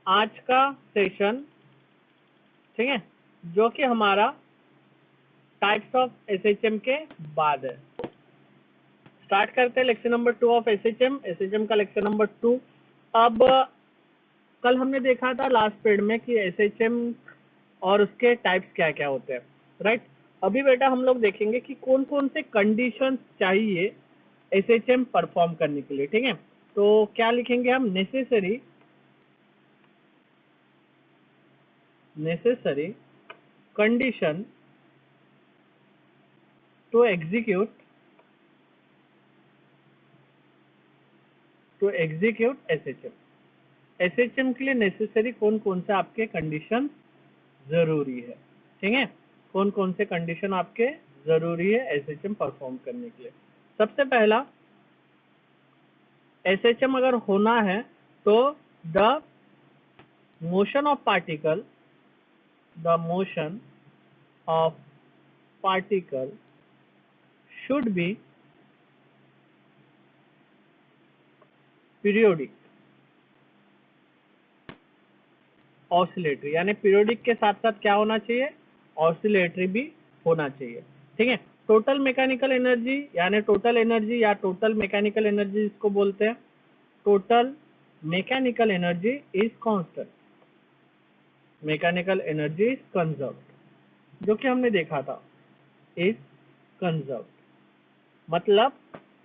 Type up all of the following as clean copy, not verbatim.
आज का सेशन, ठीक है, जो कि हमारा टाइप्स ऑफ एसएचएम के बाद है। स्टार्ट करते हैं लेक्चर नंबर 2 ऑफ एसएचएम का लेक्चर नंबर 2। अब कल हमने देखा था लास्ट पीरियड में कि एसएचएम और उसके टाइप्स क्या क्या होते हैं, राइट। अभी बेटा हम लोग देखेंगे कि कौन कौन से कंडीशंस चाहिए एसएचएम परफॉर्म करने के लिए, ठीक है। तो क्या लिखेंगे हम, necessary condition to execute SHM. SHM के लिए नेसेसरी कौन कौन से आपके कंडीशन जरूरी है, ठीक है। कौन कौन से कंडीशन आपके जरूरी है एसएचएम परफॉर्म करने के लिए। सबसे पहला, एसएचएम अगर होना है तो the motion of particle should be periodic oscillatory, यानी पीरियोडिक के साथ साथ क्या होना चाहिए, ऑसिलेटरी भी होना चाहिए, ठीक है। टोटल मैकेनिकल एनर्जी यानी टोटल एनर्जी या टोटल मैकेनिकल एनर्जी इसको बोलते हैं। Total mechanical energy is constant, mechanical energy is conserved, जो कि हमने देखा था, इज कंजर्व्ड मतलब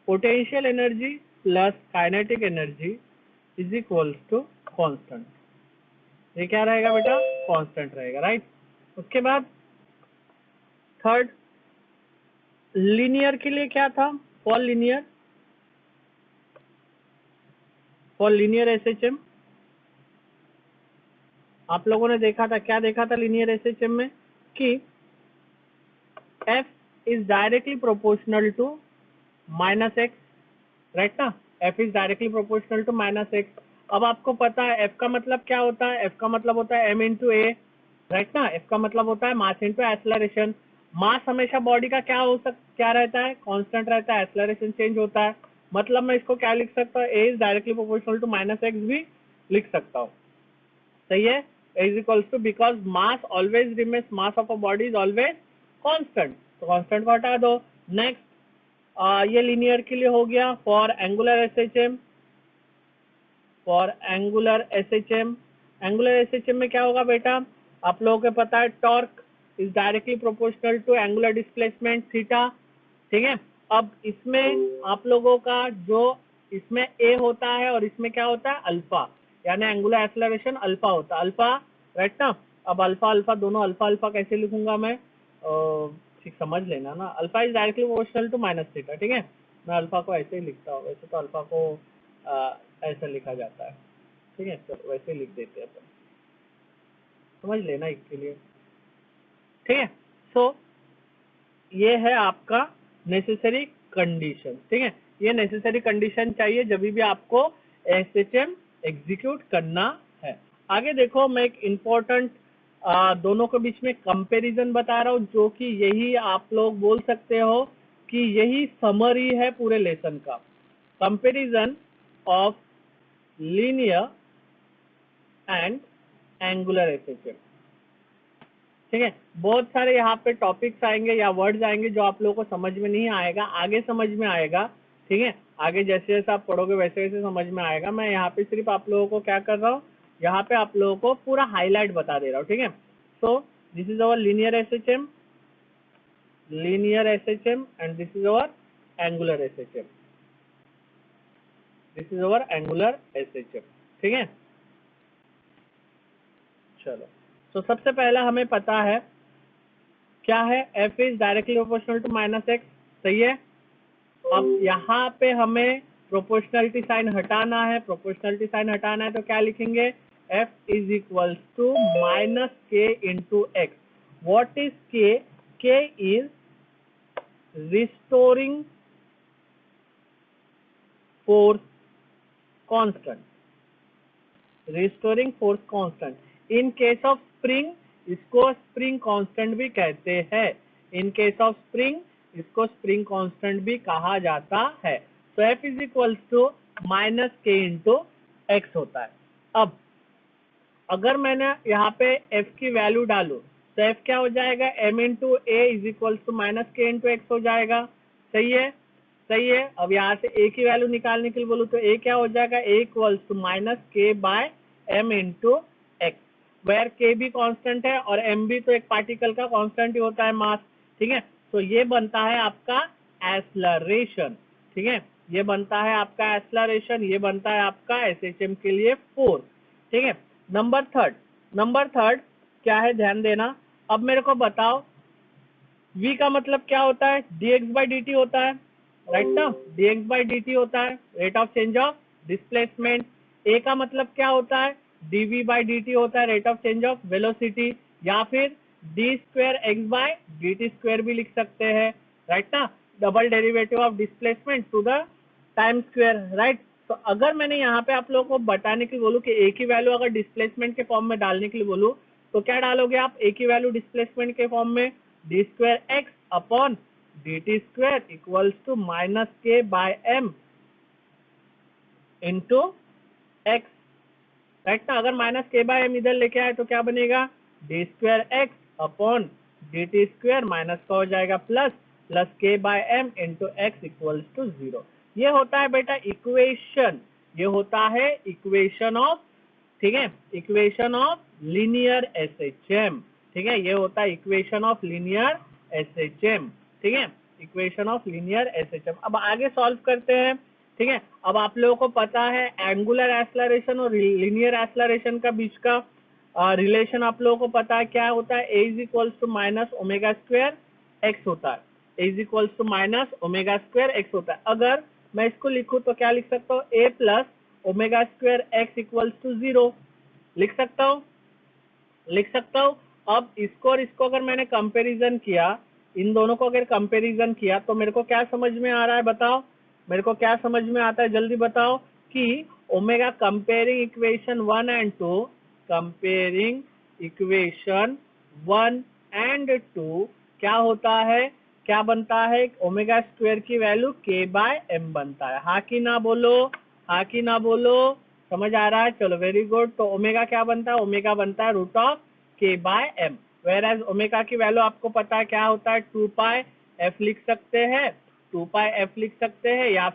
potential energy plus kinetic energy is equals to constant. ये क्या रहेगा बेटा, कांस्टेंट रहेगा, राइट। उसके बाद थर्ड, लीनियर के लिए क्या था, फॉर लीनियर एसएचएम आप लोगों ने देखा था, क्या देखा था लीनियर एसएचएम में कि F is directly proportional to -x, right ना। F is directly proportional to -x। अब आपको पता है F का मतलब क्या होता है, F का मतलब होता है m इंटू ए, राइट ना। F का मतलब होता है मास इंटू एक्सेलरेशन। मास हमेशा बॉडी का क्या रहता है, कांस्टेंट रहता है, एक्सेलरेशन चेंज होता है। मतलब मैं इसको क्या लिख सकता हूँ, A is directly proportional to -x भी लिख सकता हूँ, सही है। Is equals to, because mass always remains, mass of a body is always constant, तो कांस्टेंट को हटा दो। नेक्स्ट, ये लीनियर के लिए हो गया। फॉर एंगुलर एसएचएम में क्या होगा बेटा, आप लोगों को पता है, torque is directly proportional to angular displacement theta, ठीक है। अब इसमें आप लोगों का जो इसमें ए होता है और इसमें क्या होता है, अल्फा, यानी एंगुलर एक्सेलरेशन अल्फा होता है, अल्फा, राइट ना। अब अल्फा दोनों अल्फा कैसे लिखूंगा मैं, ठीक समझ लेना ना। Alpha is directly proportional to minus theta, ठीक है। मैं अल्फा को ऐसे ही लिखता हूँ, वैसे तो अल्फा को ऐसा लिखा जाता है, ठीक है, तो वैसे लिख देते हैं अपन, समझ लेना इसके लिए, ठीक है। सो ये है आपका नेसेसरी कंडीशन, ठीक है। ये नेसेसरी कंडीशन चाहिए जब भी आपको एसएचएम एग्जीक्यूट करना है। आगे देखो, मैं एक इम्पोर्टेंट दोनों के बीच में कंपैरिजन बता रहा हूँ, जो कि यही आप लोग बोल सकते हो कि यही समरी है पूरे लेसन का। Comparison of linear and angular SHM, ठीक है। बहुत सारे यहाँ पे टॉपिक्स आएंगे या वर्ड्स आएंगे जो आप लोगों को समझ में नहीं आएगा, आगे समझ में आएगा, ठीक है। आगे जैसे जैसे आप पढ़ोगे वैसे वैसे समझ में आएगा। मैं यहाँ पे सिर्फ आप लोगों को क्या कर रहा हूँ, यहाँ पे आप लोगों को पूरा हाईलाइट बता दे रहा हूँ, ठीक है। So this is our linear SHM and this is our angular SHM, ठीक है। चलो, तो सबसे पहला हमें पता है क्या है, F is directly proportional to -x, सही है। अब यहाँ पे हमें प्रोपोर्शनलिटी साइन हटाना है, तो क्या लिखेंगे, F is equals to -k into x। What is k? k is restoring force constant. In case of spring इसको स्प्रिंग कांस्टेंट भी कहते हैं, इसको स्प्रिंग कांस्टेंट भी कहा जाता है। तो F is equals to -k into x होता है। अब अगर मैंने यहाँ पे f की वैल्यू डालू तो f क्या हो जाएगा, m into A is equal to minus K into X हो जाएगा। सही है, सही है। अब यहाँ से a की वैल्यू निकालने के लिए बोलूँ तो a क्या हो जाएगा, a इक्वल्स टू माइनस के by m into X, where K भी कांस्टेंट है और m भी तो एक पार्टिकल का कांस्टेंट ही होता है, मास। ठीक है, तो ये बनता है आपका एक्सेलरेशन। ठीक है, ये बनता है आपका एक्सेलरेशन, ये बनता है आपका एसएचएम के लिए फोर्स। ठीक है, नंबर थर्ड क्या है, ध्यान देना। अब मेरे को बताओ v का मतलब क्या होता है, dx बाई dt होता है, राइट ना, dx बाई dt होता है, rate of change of displacement. a का मतलब क्या होता है, dv बाई dt होता है, rate of change of velocity, या फिर d square X by dt square भी लिख सकते हैं, राइट ना, double derivative of displacement to the time square, right. तो अगर मैंने यहाँ पे आप लोगों को बताने के लिए बोलूँ कि a की वैल्यू अगर डिस्प्लेसमेंट के फॉर्म में डालने के लिए बोलूँ तो क्या डालोगे आप, a की वैल्यू डिस्प्लेसमेंट के फॉर्म में d square x upon D T square equals to minus के by M into x, right ना। अगर माइनस के बाय एम इधर लेके आए तो क्या बनेगा, D square x upon D T square minus का हो जाएगा plus K by M into X equals to 0। ये होता है बेटा इक्वेशन, ये होता है इक्वेशन ऑफ, ठीक है, इक्वेशन ऑफ लीनियर एसएचएम। ठीक है, ये होता है इक्वेशन ऑफ लीनियर एसएचएम। ठीक है, इक्वेशन ऑफ लीनियर एसएचएम। अब आगे सॉल्व करते हैं। ठीक है, अब आप लोगों को पता है एंगुलर एक्सेलरेशन और लीनियर एक्सेलरेशन का बीच का रिलेशन आप लोगों को पता है क्या होता है, a is equals to minus omega square x होता है, a is equals to minus omega square x होता है। अगर मैं इसको लिखूं तो क्या लिख सकता हूँ, a plus omega square x equals to 0 लिख सकता हूँ, लिख सकता हूँ। अब इसको और इसको अगर मैंने कंपैरिजन किया, इन दोनों को अगर कंपैरिजन किया तो मेरे को क्या समझ में आ रहा है, बताओ मेरे को क्या समझ में आता है, जल्दी बताओ। कि omega comparing equation 1 and 2, comparing equation 1 and 2 क्या होता है, क्या बनता है, ओमेगा स्क्वायर की वैल्यू के बाय एम बनता है। हाँ कि ना बोलो, हाँ कि ना बोलो, समझ आ रहा है, चलो वेरी गुड। तो ओमेगा क्या बनता है, ओमेगा बनता है root of K by M, whereas omega की वैल्यू आपको पता है क्या होता है, 2 पाई एफ लिख सकते हैं, 2 पाई एफ लिख सकते हैं, या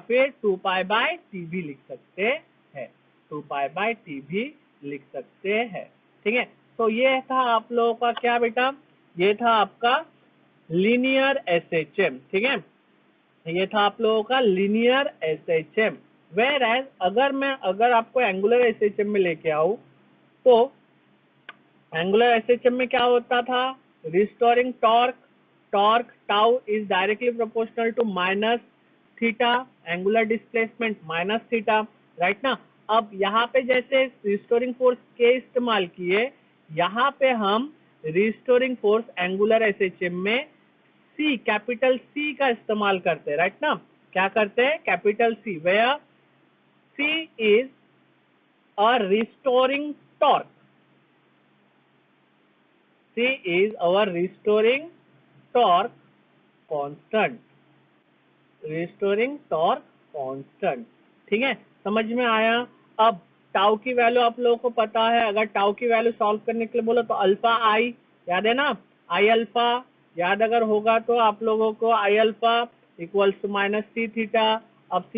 फिर 2 पाई बाय टी भी लिख सकते हैं, 2 पाई बाय टी भी लिख सकते हैं। ठीक है, तो ये था आप लोगों का क्या बेटा, ये था आपका लीनियर एसएचएम। ठीक है, ये था आप लोगों का लीनियर एसएचएम। वेर एज अगर आपको एंगुलर एसएचएम में लेके आऊं तो एंगुलर एसएचएम में क्या होता था, restoring torque tau is directly proportional to minus theta, angular displacement minus theta, right ना। अब यहाँ पे जैसे रिस्टोरिंग फोर्स के इस्तेमाल किए, यहाँ पे हम रिस्टोरिंग फोर्स एंगुलर एसएचएम में सी, कैपिटल सी का इस्तेमाल करते हैं, राइट ना। क्या करते हैं, capital C, where C is a restoring torque, C is our restoring torque constant, restoring torque constant। ठीक है, समझ में आया। अब टाउ की वैल्यू आप लोगों को पता है, अगर टाउ की वैल्यू सॉल्व करने के लिए बोलो तो अल्फा आई, याद है ना, आई अल्फा याद अगर होगा तो आप लोगों को, I alpha equals to minus C theta. अब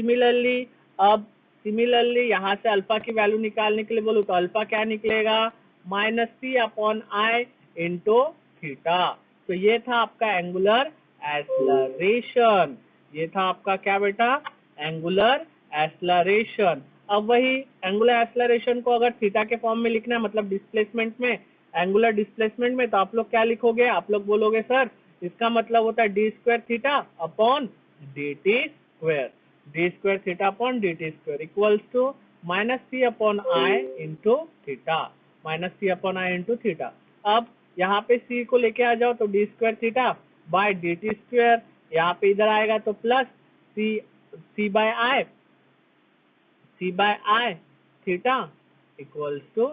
सिमिलरली यहाँ से अल्फा की वैल्यू निकालने के लिए बोलो तो अल्फा क्या निकलेगा, minus C upon I into theta. तो ये था आपका एंगुलर एक्सेलरेशन, ये था आपका क्या बेटा, एंगुलर एक्सेलरेशन। अब वही एंगुलर एक्सेलरेशन को अगर थीटा के फॉर्म में लिखना है, मतलब डिस्प्लेसमेंट में, एंगुलर डिस्प्लेसमेंट में, तो आप लोग क्या लिखोगे, आप लोग बोलोगे सर इसका मतलब होता है D square theta upon D T square, D square theta upon D T square equals to minus C upon I into theta, minus C upon I into theta. अब यहाँ पे सी को लेके आ जाओ तो D square theta by D T square, यहाँ पे इधर आएगा तो plus C by I theta equals to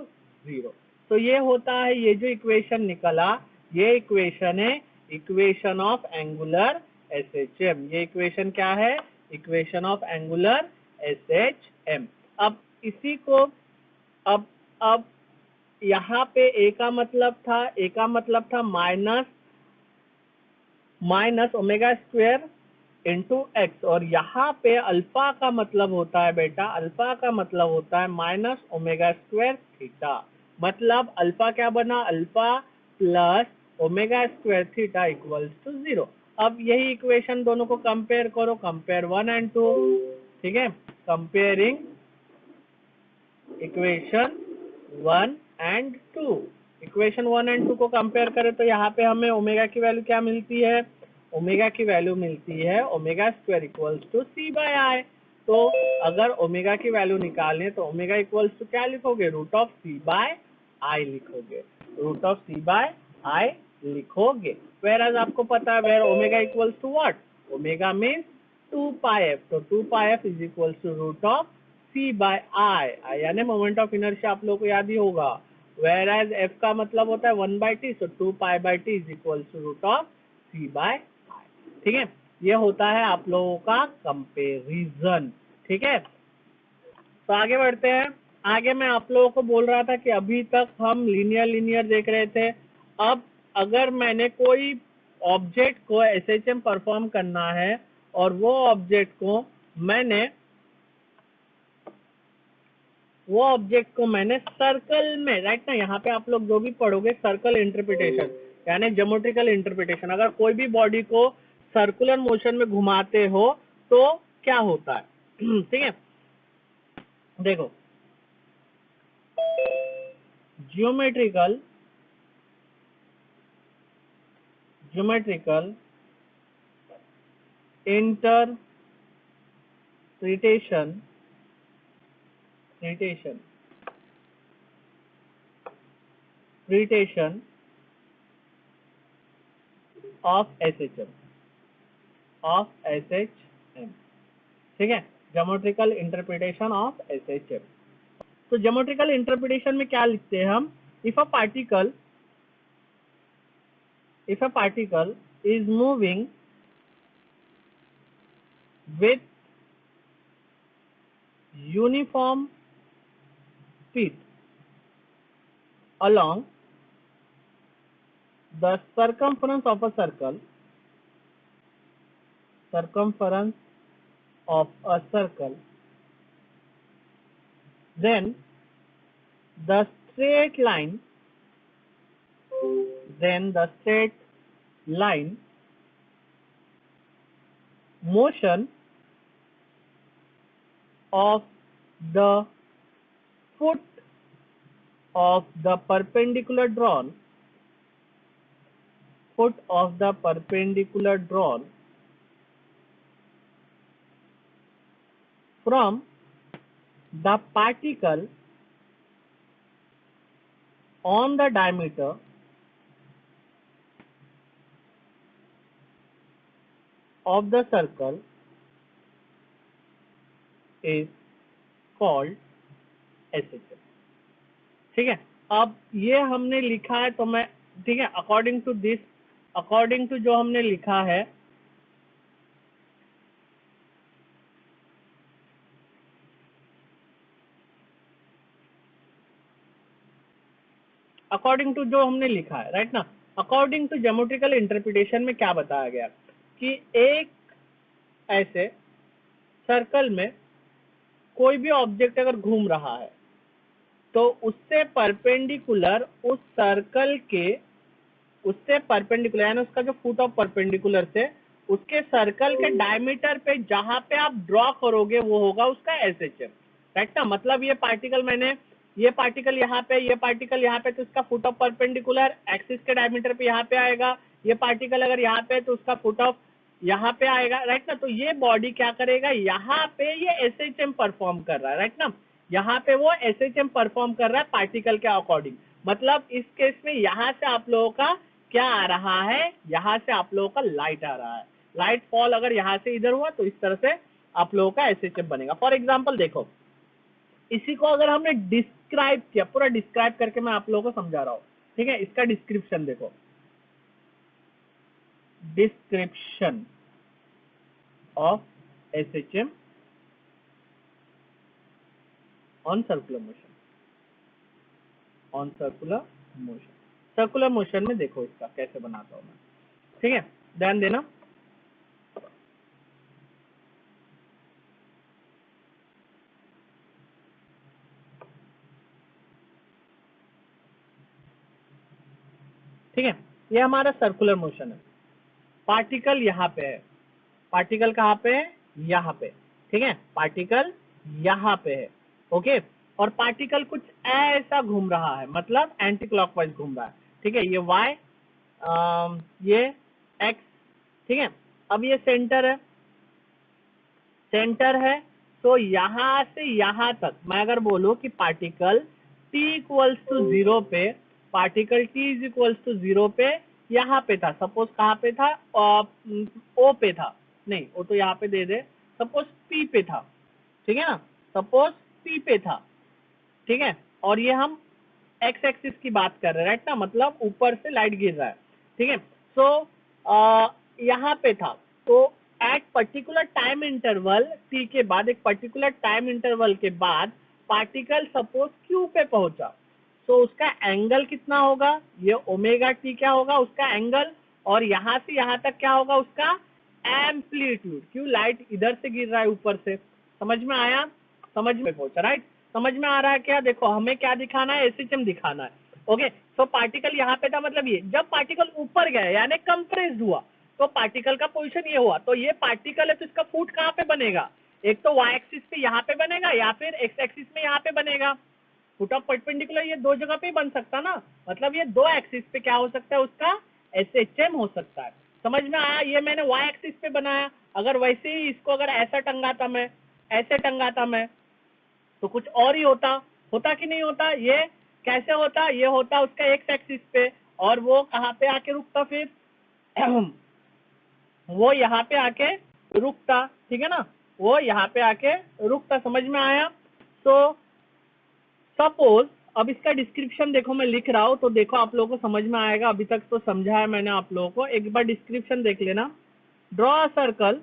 0। तो ये होता है, ये जो इक्वेशन निकला, ये इक्वेशन है इक्वेशन ऑफ एंगुलर एसएचएम। ये इक्वेशन क्या है, इक्वेशन ऑफ एंगुलर एसएचएम। अब इसी को अब यहाँ पे ए का मतलब था minus omega square into x, और यहाँ पे अल्फा का मतलब होता है बेटा, अल्फा का मतलब होता है माइनस ओमेगा स्क्वायर थीटा। मतलब अल्फा क्या बना, alpha plus omega square theta equals to 0। अब यही इक्वेशन दोनों को कंपेयर करो, कंपेयर 1 एंड 2, ठीक है, comparing equation 1 and 2। Equation 1 and 2 को कंपेयर करें तो यहाँ पे हमें ओमेगा की वैल्यू क्या मिलती है, ओमेगा की वैल्यू मिलती है omega square equals to c by i. तो अगर ओमेगा की वैल्यू निकालनी है तो ओमेगा इक्वल्स टू क्या लिखोगे, root of c by i लिखोगे, root of c by i लिखोगे। वेयर एज आपको पता है where omega equals to what, omega means 2 pi f, तो 2 pi f is equals to root of c by i, यानी moment of inertia आप लोगों को याद ही होगा। वेयर एज एफ का मतलब होता है 1 by t, so 2 pi by t is equal to root of c by i. ठीक है, ये होता है आप लोगों का कंपेरिजन। ठीक है, तो आगे बढ़ते हैं। आगे मैं आप लोगों को बोल रहा था कि अभी तक हम लीनियर देख रहे थे। अब अगर मैंने कोई ऑब्जेक्ट को एसएचएम परफॉर्म करना है और वो ऑब्जेक्ट को मैंने सर्कल में, राइट ना, यहाँ पे आप लोग जो भी पढ़ोगे सर्कल इंटरप्रिटेशन यानी ज्योमेट्रिकल इंटरप्रिटेशन, अगर कोई भी बॉडी को सर्कुलर मोशन में घुमाते हो तो क्या होता है। ठीक है, देखो ज्योमेट्रिकल इंटरप्रिटेशन ऑफ एसएचएम ठीक है, ज्योमेट्रिकल इंटरप्रिटेशन ऑफ एसएचएम। तो ज्योमेट्रिकल इंटरप्रिटेशन में क्या लिखते हैं हम, if a particle is moving with uniform speed along the circumference of a circle, then the straight line motion of the foot of the perpendicular drawn from the particle on the diameter of the circle is called SHM. ठीक है, अब ये हमने लिखा है तो मैं, ठीक है, अकॉर्डिंग टू जो हमने लिखा है, राइट ना, अकॉर्डिंग टू ज्योमेट्रिकल इंटरप्रिटेशन में क्या बताया गया कि एक ऐसे सर्कल में कोई भी ऑब्जेक्ट अगर घूम रहा है तो उससे परपेंडिकुलर यानी उसका जो फुट ऑफ परपेंडिकुलर से उसके सर्कल के डायमीटर पे जहां पे आप ड्रॉ करोगे वो होगा उसका एसएचएम, राइट ना। मतलब ये पार्टिकल यहाँ पे तो उसका फुट ऑफ परपेंडिकुलर एक्सिस के डायमीटर पे यहाँ पे आएगा। ये पार्टिकल अगर यहाँ पे तो उसका फुट ऑफ यहाँ पे आएगा, राइट ना। तो ये बॉडी क्या करेगा, यहाँ पे ये एसएचएम परफॉर्म कर रहा है, राइट ना, यहाँ पे वो एसएचएम परफॉर्म कर रहा है पार्टिकल के अकॉर्डिंग। मतलब इस केस में यहाँ से आप लोगों का क्या आ रहा है, यहाँ से आप लोगों का लाइट आ रहा है। लाइट फॉल अगर यहाँ से इधर हुआ तो इस तरह से आप लोगों का एसएचएम बनेगा। फॉर एग्जाम्पल देखो, इसी को अगर हमने डिस्क्राइब किया, पूरा डिस्क्राइब करके मैं आप लोगों को समझा रहा हूँ, ठीक है। इसका डिस्क्रिप्शन देखो, description of SHM on circular motion. On circular motion. Circular motion में देखो इसका कैसे बनाता हूँ मैं, ठीक है, ध्यान देना। ठीक है, ये हमारा सर्कुलर मोशन है। पार्टिकल यहाँ पे है, पार्टिकल कहाँ पे है, यहाँ पे, ठीक है, पार्टिकल यहाँ पे है, ओके। और पार्टिकल कुछ ऐसा घूम रहा है, मतलब एंटी क्लॉकवाइज घूम रहा है, ठीक है। ये y, ये x, ठीक है। अब ये सेंटर है, सेंटर है, तो यहाँ से यहाँ तक मैं अगर बोलूं कि पार्टिकल t इक्वल्स टू 0 पे, particle t is equals to 0 पे यहाँ पे था, सपोज कहाँ पे था, ओ पे था, नहीं वो तो यहाँ पे दे दे, सपोज p पे था, ठीक है ना, सपोज p पे था, ठीक है। और ये हम एक्स एक्सिस की बात कर रहे हैं, राइट ना, मतलब ऊपर से लाइट गिर रहा है, ठीक है। सो यहाँ पे था, तो at particular time interval T के बाद, एक पर्टिकुलर टाइम इंटरवल के बाद पार्टिकल सपोज क्यू पे पहुंचा, तो उसका एंगल कितना होगा, ये ओमेगा टी क्या होगा उसका एंगल, और यहाँ से यहाँ तक क्या होगा उसका एम्पलीट्यूड, क्यों लाइट इधर से गिर रहा है ऊपर से, समझ में आया, समझ में पहुंचा, राइट। समझ में आ रहा है क्या, देखो हमें क्या दिखाना है, एसएचएम दिखाना है, ओके। तो पार्टिकल यहाँ पे था, मतलब ये जब पार्टिकल ऊपर गया यानी कंप्रेस्ड हुआ, तो पार्टिकल का पोजीशन ये हुआ, तो ये पार्टिकल है, तो इसका फुट कहाँ पे बनेगा, एक तो वाई एक्सिस पे यहाँ पे बनेगा, या फिर एक्स एक्सिस में यहाँ पे बनेगा। फुट ऑफ परपेंडिकुलर ये दो जगह पे ही बन सकता ना, मतलब ये दो एक्सिस पे क्या हो सकता है उसका एसएचएम हो सकता है। समझ में आया, ये मैंने वाई एक्सिस पे बनाया, अगर वैसे ही इसको अगर ऐसा टंगाता मैं, ऐसे टंगाता मैं, तो कुछ और ही होता, होता कि नहीं होता, ये कैसे होता, ये होता उसका एक्स एक्सिस पे, और वो कहाँ पे आके रुकता फिर वो यहाँ पे आके रुकता, ठीक है ना, वो यहाँ पे आके रुकता, समझ में आया। तो सपोज अब इसका डिस्क्रिप्शन देखो मैं लिख रहा हूँ, तो देखो आप लोगों को समझ में आएगा, अभी तक तो समझा है मैंने आप लोगों को, एक बार डिस्क्रिप्शन देख लेना। Draw a circle,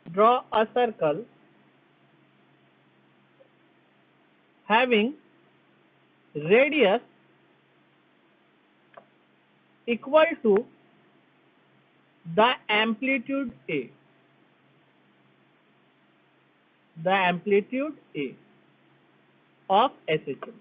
draw a circle having radius equal to the amplitude A, the amplitude A of SHM,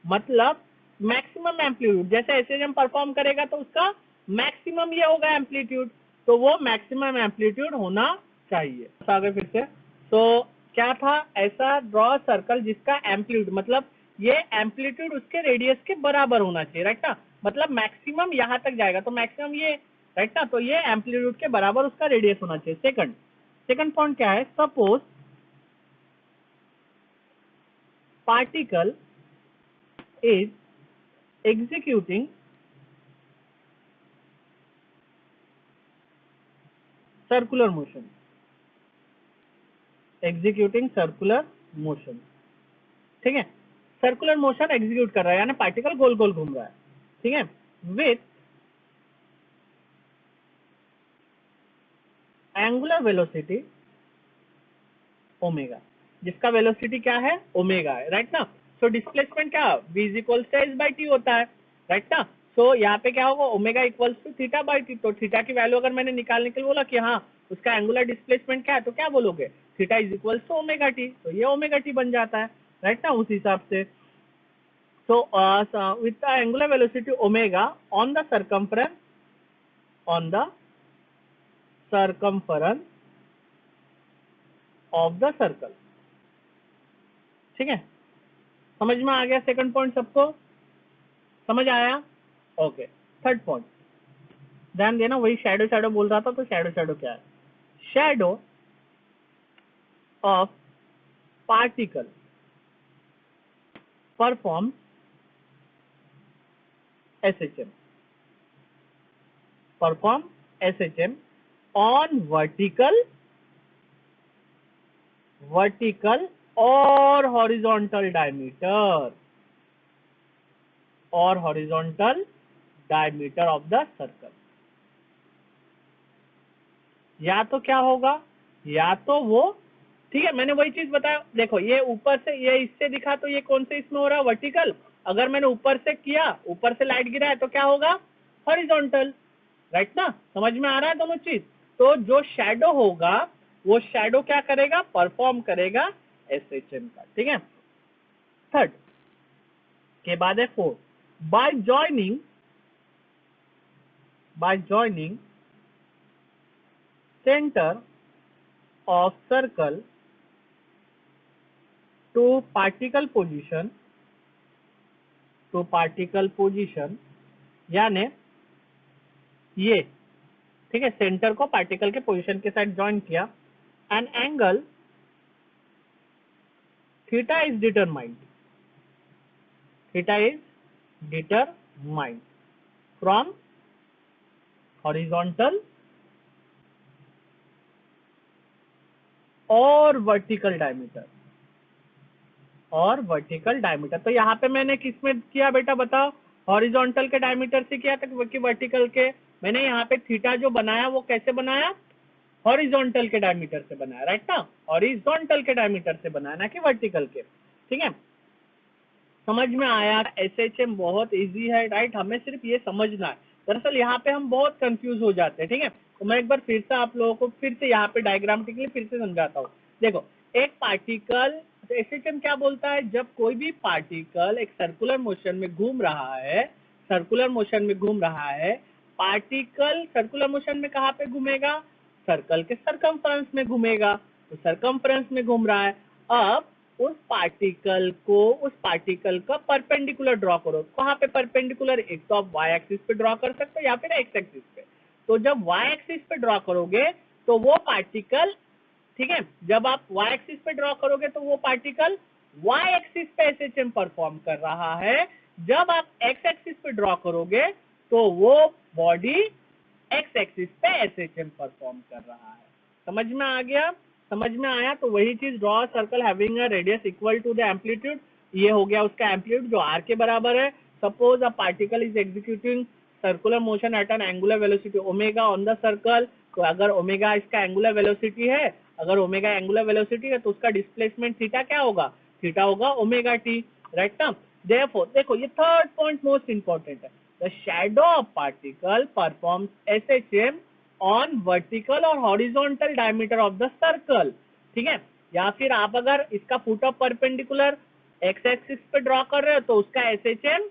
मतलब मैक्सिमम एम्पलीट्यूड, जैसे SHM परफॉर्म करेगा तो उसका मैक्सिमम ये होगा एम्पलीट्यूड, तो वो मैक्सिमम एम्पलीट्यूड होना चाहिए। आगे फिर से, तो क्या था, ऐसा ड्रॉ सर्कल जिसका एम्पलीट्यूड, मतलब ये एम्पलीट्यूड उसके रेडियस के बराबर होना चाहिए, राइट ना, मतलब मैक्सिमम यहाँ तक जाएगा, तो मैक्सिमम ये, राइट ना, तो ये एम्पलीट्यूड के बराबर उसका रेडियस होना चाहिए। सेकंड, सेकंड पॉइंट क्या है, suppose particle is executing circular motion, executing circular motion, ठीक है, सर्कुलर मोशन एग्जीक्यूट कर रहा है यानी पार्टिकल गोल गोल घूम रहा है, ठीक है, विथ एंगुलर वेलोसिटी ओमेगा, जिसका वेलोसिटी क्या है, ओमेगा है, राइट ना। सो डिस्प्लेसमेंट क्या, v is equal to S by T होता है, राइट ना। सो यहाँ पे क्या होगा, omega equals to theta by T, तो थीटा की वैल्यू अगर मैंने निकालने के लिए बोला कि हाँ उसका एंगुलर डिस्प्लेसमेंट क्या है, तो क्या बोलोगे, theta is equal to omega T, तो ये ओमेगा टी बन जाता है, राइट ना, उस हिसाब से। So with the angular velocity omega on the circumference, on the circumference of the circle, ठीक है, समझ में आ गया सेकंड पॉइंट सबको, समझ आया, ओके। थर्ड पॉइंट ध्यान देना, वही शैडो शैडो बोल रहा था, तो शैडो शैडो क्या है, shadow of particle perform SHM, perform SHM on vertical, vertical और हॉरिजॉन्टल डायमीटर, और horizontal diameter of the circle. या तो क्या होगा, या तो वो, ठीक है, मैंने वही चीज बताया, देखो ये ऊपर से ये इससे दिखा, तो ये कौन से इसमें हो रहा है, वर्टिकल, अगर मैंने ऊपर से किया, ऊपर से लाइट गिरा है तो क्या होगा, हॉरिजॉन्टल, राइट ना, समझ में आ रहा है दोनों चीज। तो जो शैडो होगा वो शैडो क्या करेगा, परफॉर्म करेगा एसएचएम का, ठीक है। थर्ड के बाद है fourth, by joining centre of circle to particle position, यानी ये, ठीक है, सेंटर को पार्टिकल के पोजीशन के साथ ज्वाइन किया, an angle theta is determined from horizontal और वर्टिकल डायमीटर। तो यहाँ पे मैंने किसमें किया बेटा, बताओ, हॉरिजॉन्टल के डायमीटर से किया था कि वर्टिकल के? मैंने यहाँ पे थीटा जो बनाया वो कैसे बनाया, हॉरिजॉन्टल के डायमीटर से बनाया, राइट ना, हॉरिजॉन्टल के डायमीटर से बनाया, ना कि वर्टिकल के, ठीक है। समझ में आया? एसएचएम बहुत इजी है, राइट, हमें सिर्फ ये समझना है। दरअसल यहाँ पे हम बहुत कंफ्यूज हो जाते हैं, ठीक है। तो मैं एक बार फिर से आप लोगों को फिर से यहाँ पे डायग्रामेटिकली फिर से समझाता हूँ। देखो, एक पार्टिकल, एसएचएम क्या बोलता है, जब कोई भी पार्टिकल एक सर्कुलर मोशन में घूम रहा है, पार्टिकल सर्कुलर मोशन में कहाँ पे घूमेगा, सर्कल के सरकमफ्रेंस में घूमेगा, तो सरकमफ्रेंस में घूम रहा है। अब उस पार्टिकल का परपेंडिकुलर ड्रॉ करो। कहाँ पे परपेंडिकुलर, एक तो आप वाई एक्सिस पे ड्रॉ कर सकते हो या फिर एक्स एक्सिस पे। तो जब वाई एक्सिस पे ड्रॉ करोगे तो वो पार्टिकल, ठीक है, जब आप वाई एक्सिस पे ड्रॉ करोगे तो वो पार्टिकल वाई एक्सिस पे एसएचएम परफॉर्म कर रहा है। जब आप एक्स एक्सिस पे ड्रॉ करोगे तो वो बॉडी एक्स एक्सिस पे एसएचएम परफॉर्म कर रहा है। समझ में आ गया? समझ में आया? तो वही चीज, draw circle having a radius equal to the amplitude, ये हो गया उसका एम्पलीट्यूड जो आर के बराबर है। Suppose a particle is executing circular motion at an angular velocity omega on the circle. तो अगर ओमेगा इसका एंगुलर वेलोसिटी है, तो उसका डिस्प्लेसमेंट थीटा क्या होगा, थीटा होगा ओमेगा टी, राइट ना। देयरफॉर देखो, ये थर्ड पॉइंट मोस्ट इंपॉर्टेंट है, the shadow of particle performs SHM on vertical और horizontal diameter of the circle, ठीक है। या फिर आप अगर इसका foot of perpendicular x axis पे ड्रॉ कर रहे हो तो उसका एसएचएम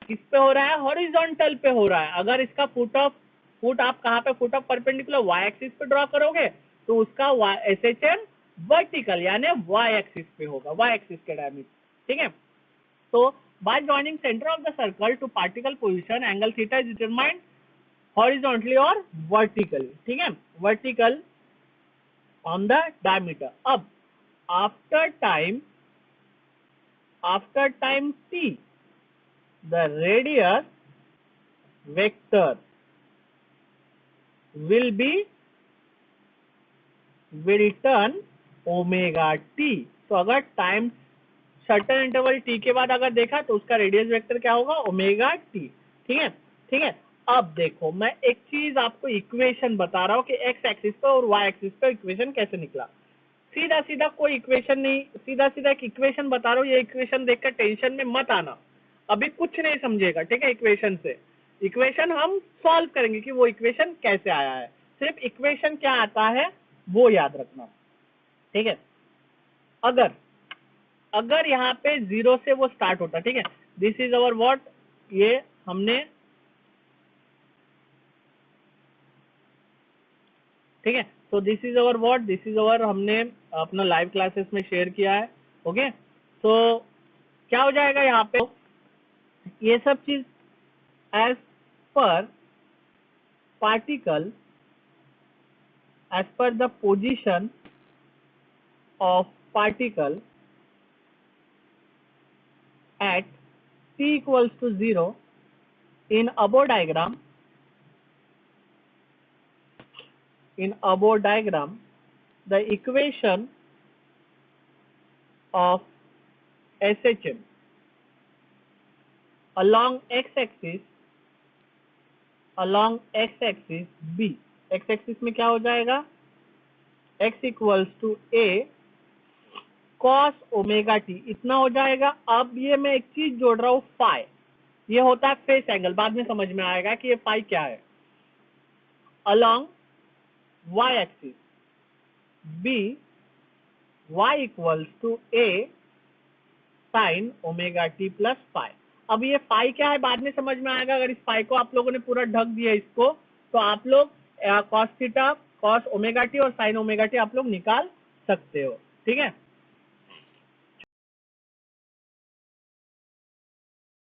किस पे हो रहा है, हॉरिजॉन्टल पे हो रहा है। अगर इसका फुट आप कहाँ पे, foot of perpendicular Y axis पे ड्रॉ करोगे तो उसका एसएचएम वर्टिकल यानी वाई एक्सिस पे होगा, वाई एक्सिस के डायमीटर, ठीक है। तो by joining center of the circle to particle position, angle theta is determined horizontally or vertically, ठीक है, vertical on the diameter. अब after time t, the radius vector will turn omega t. तो अगर time certain interval T के बाद अगर देखा तो उसका रेडियस वेक्टर क्या होगा, ओमेगा टी, ठीक है, ठीक है। अब देखो, मैं एक चीज आपको इक्वेशन बता रहा हूँ कि एक्स एक्सिस पे और वाई एक्सिस पे इक्वेशन कैसे निकला। सीधा सीधा कोई इक्वेशन नहीं, सीधा सीधा एक इक्वेशन बता रहा हूँ, ये इक्वेशन देखकर टेंशन में मत आना, अभी कुछ नहीं समझेगा, ठीक है। इक्वेशन हम सॉल्व करेंगे कि वो इक्वेशन कैसे आया है, सिर्फ इक्वेशन क्या आता है वो याद रखना, ठीक है। अगर यहाँ पे जीरो से वो स्टार्ट होता, ठीक है, दिस इज अवर व्हाट, ये हमने, ठीक है, तो दिस इज अवर हमने अपना लाइव क्लासेस में शेयर किया है, ओके। तो क्या हो जाएगा यहाँ पे, ये सब चीज as per particle, as per the position of particle at t equals to 0 in above diagram, the equation of SHM along x-axis b, x-axis में क्या हो जाएगा, x equals to a cos omega T इतना हो जाएगा। अब ये मैं एक चीज जोड़ रहा हूँ फाई, ये होता है फेस एंगल, बाद में समझ में आएगा कि ये फाई क्या है। Along Y axis be Y equals to A sine omega T plus phi. अब ये फाई क्या है बाद में समझ में आएगा। अगर इस फाई को आप लोगों ने पूरा ढक दिया इसको, तो आप लोग cos theta, cos omega T और साइन ओमेगा टी आप लोग निकाल सकते हो। ठीक है,